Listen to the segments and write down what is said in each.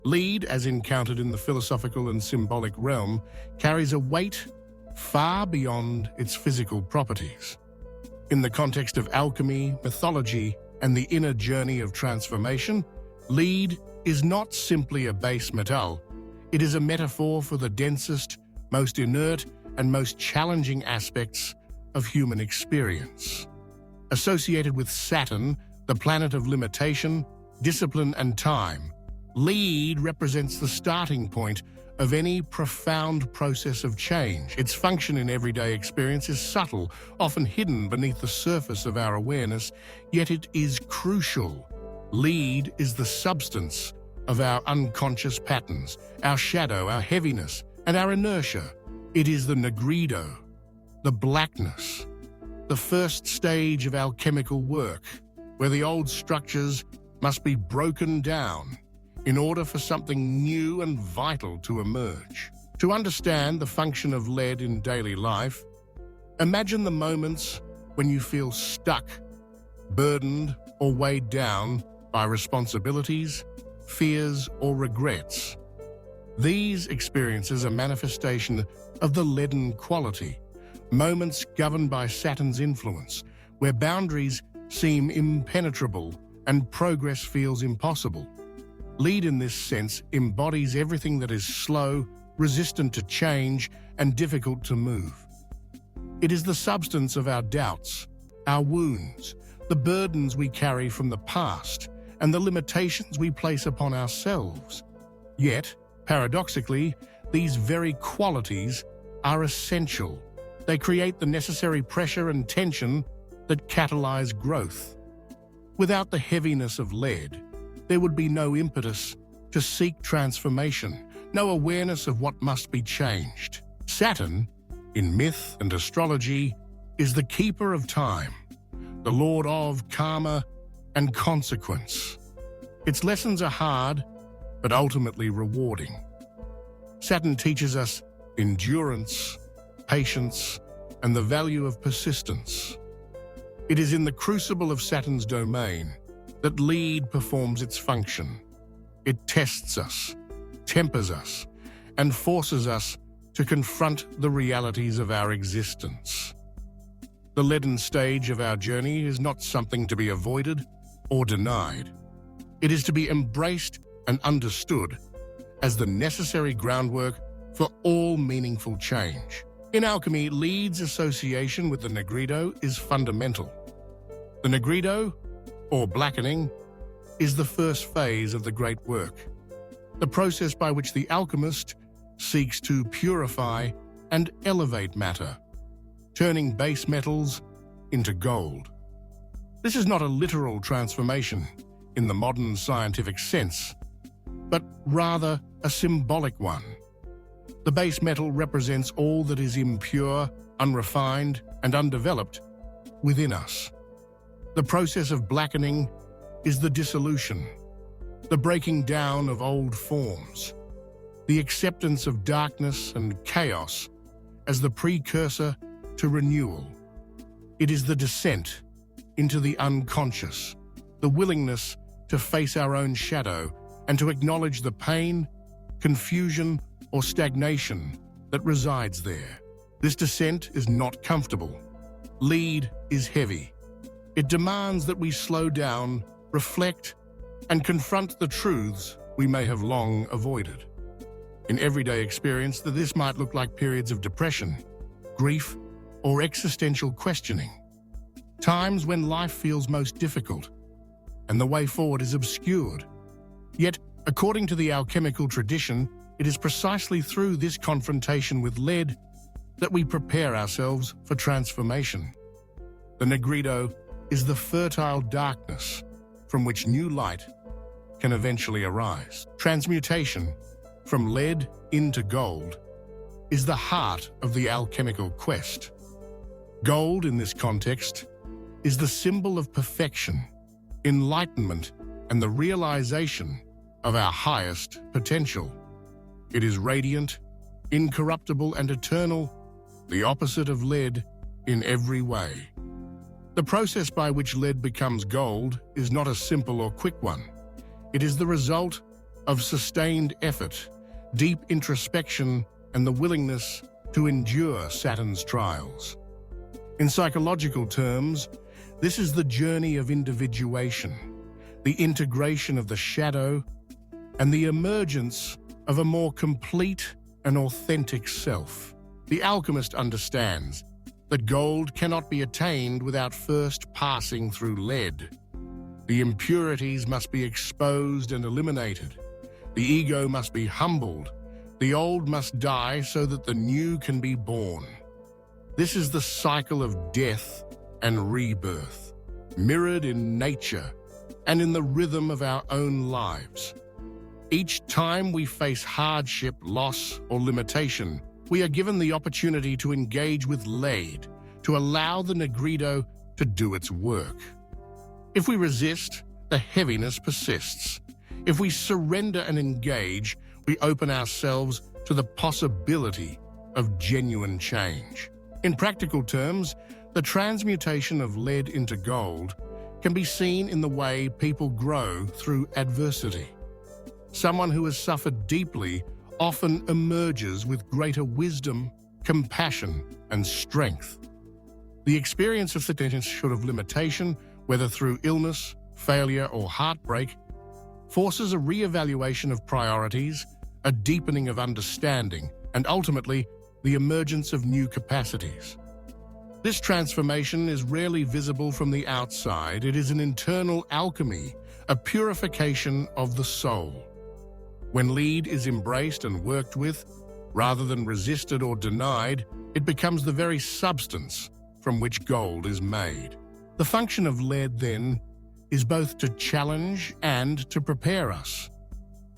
Lead, as encountered in the philosophical and symbolic realm, carries a weight far beyond its physical properties. In the context of alchemy, mythology, and the inner journey of transformation, lead is not simply a base metal. It is a metaphor for the densest, most inert, and most challenging aspects of human experience. Associated with Saturn, the planet of limitation, discipline, and time, lead represents the starting point of any profound process of change. Its function in everyday experience is subtle, often hidden beneath the surface of our awareness, yet it is crucial. Lead is the substance of our unconscious patterns, our shadow, our heaviness, and our inertia. It is the nigredo, the blackness, the first stage of alchemical work, where the old structures must be broken down in order for something new and vital to emerge. To understand the function of lead in daily life, imagine the moments when you feel stuck, burdened, or weighed down by responsibilities, fears, or regrets. These experiences are manifestation of the leaden quality, moments governed by Saturn's influence, where boundaries seem impenetrable and progress feels impossible. Lead in this sense embodies everything that is slow, resistant to change, and difficult to move. It is the substance of our doubts, our wounds, the burdens we carry from the past, and the limitations we place upon ourselves. Yet, paradoxically, these very qualities are essential. They create the necessary pressure and tension that catalyze growth. Without the heaviness of lead, there would be no impetus to seek transformation, no awareness of what must be changed. Saturn, in myth and astrology, is the keeper of time, the lord of karma and consequence. Its lessons are hard, but ultimately rewarding. Saturn teaches us endurance, patience, and the value of persistence. It is in the crucible of Saturn's domain that lead performs its function. It tests us, tempers us, and forces us to confront the realities of our existence. The leaden stage of our journey is not something to be avoided or denied. It is to be embraced and understood as the necessary groundwork for all meaningful change. In alchemy, lead's association with the nigredo is fundamental. The nigredo, or blackening, is the first phase of the great work, the process by which the alchemist seeks to purify and elevate matter, turning base metals into gold. This is not a literal transformation in the modern scientific sense, but rather a symbolic one. The base metal represents all that is impure, unrefined, and undeveloped within us. The process of blackening is the dissolution, the breaking down of old forms, the acceptance of darkness and chaos as the precursor to renewal. It is the descent into the unconscious, the willingness to face our own shadow and to acknowledge the pain, confusion, or stagnation that resides there. This descent is not comfortable. Lead is heavy. It demands that we slow down, reflect, and confront the truths we may have long avoided. In everyday experience, this might look like periods of depression, grief, or existential questioning. Times when life feels most difficult and the way forward is obscured. Yet, according to the alchemical tradition, it is precisely through this confrontation with lead that we prepare ourselves for transformation. The nigredo is the fertile darkness from which new light can eventually arise. Transmutation, from lead into gold, is the heart of the alchemical quest. Gold, in this context, is the symbol of perfection, enlightenment, and the realization of our highest potential. It is radiant, incorruptible, and eternal, the opposite of lead in every way. The process by which lead becomes gold is not a simple or quick one. It is the result of sustained effort, deep introspection, and the willingness to endure Saturn's trials. In psychological terms, this is the journey of individuation, the integration of the shadow, and the emergence of a more complete and authentic self. The alchemist understands that gold cannot be attained without first passing through lead. The impurities must be exposed and eliminated. The ego must be humbled. The old must die so that the new can be born. This is the cycle of death and rebirth, mirrored in nature and in the rhythm of our own lives. Each time we face hardship, loss, or limitation, we are given the opportunity to engage with lead, to allow the Negrito to do its work. If we resist, the heaviness persists. If we surrender and engage, we open ourselves to the possibility of genuine change. In practical terms, the transmutation of lead into gold can be seen in the way people grow through adversity. Someone who has suffered deeply often emerges with greater wisdom, compassion, and strength. The experience of potential of limitation, whether through illness, failure, or heartbreak, forces a re-evaluation of priorities, a deepening of understanding, and ultimately, the emergence of new capacities. This transformation is rarely visible from the outside. It is an internal alchemy, a purification of the soul. When lead is embraced and worked with, rather than resisted or denied, it becomes the very substance from which gold is made. The function of lead, then, is both to challenge and to prepare us.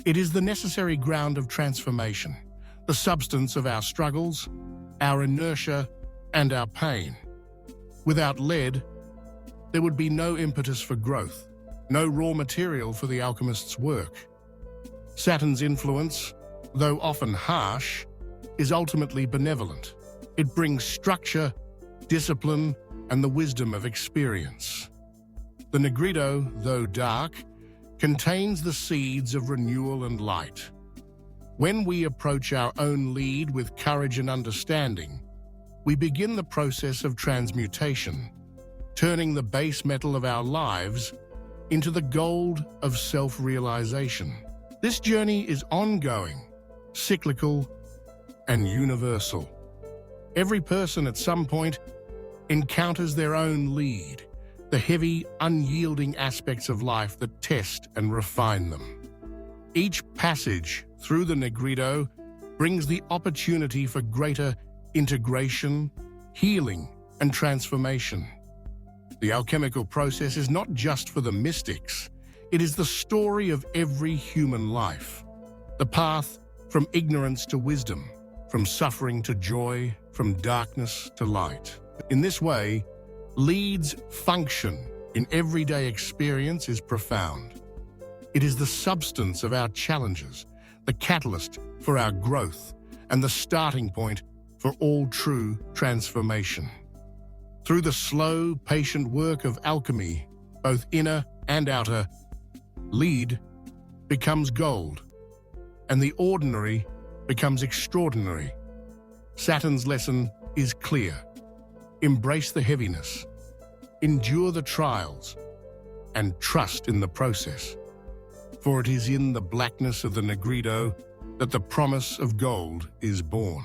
It is the necessary ground of transformation, the substance of our struggles, our inertia, and our pain. Without lead, there would be no impetus for growth, no raw material for the alchemist's work. Saturn's influence, though often harsh, is ultimately benevolent. It brings structure, discipline, and the wisdom of experience. The Negrito, though dark, contains the seeds of renewal and light. When we approach our own lead with courage and understanding, we begin the process of transmutation, turning the base metal of our lives into the gold of self-realization. This journey is ongoing, cyclical, and universal. Every person at some point encounters their own lead, the heavy, unyielding aspects of life that test and refine them. Each passage through the Negrito brings the opportunity for greater integration, healing, and transformation. The alchemical process is not just for the mystics. It is the story of every human life. The path from ignorance to wisdom, from suffering to joy, from darkness to light. In this way, lead's function in everyday experience is profound. It is the substance of our challenges, the catalyst for our growth, and the starting point for all true transformation. Through the slow, patient work of alchemy, both inner and outer, lead becomes gold, and the ordinary becomes extraordinary. Saturn's lesson is clear. Embrace the heaviness, endure the trials, and trust in the process. For it is in the blackness of the Negrito that the promise of gold is born.